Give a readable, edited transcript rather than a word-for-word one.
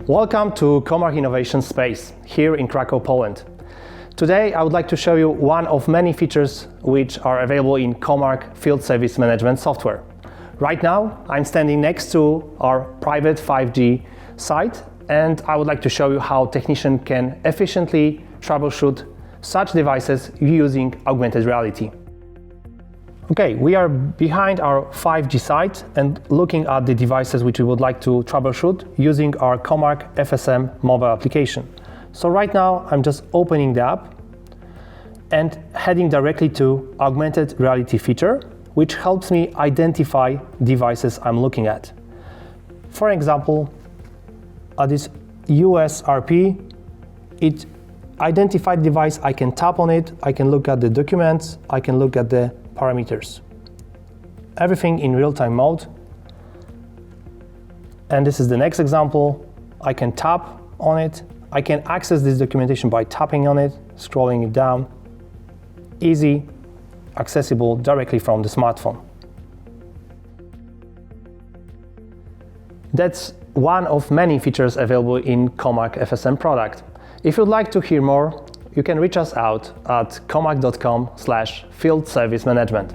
Welcome to Comarch Innovation Space, here in Krakow, Poland. Today I would like to show you one of many features which are available in Comarch Field Service Management software. Right now I'm standing next to our private 5G site, and I would like to show you how technicians can efficiently troubleshoot such devices using augmented reality. Okay, we are behind our 5G site and looking at the devices which we would like to troubleshoot using our Comarch FSM mobile application. So right now I'm just opening the app and heading directly to augmented reality feature, which helps me identify devices I'm looking at. For example, at this USRP, it identified device, I can tap on it, I can look at the documents, I can look at the parameters. Everything in real-time mode. And this is the next example. I can tap on it. I can access this documentation by tapping on it, scrolling it down. Easy, accessible directly from the smartphone. That's one of many features available in Comarch FSM product. If you'd like to hear more, you can reach us out at comarch.com/field service management.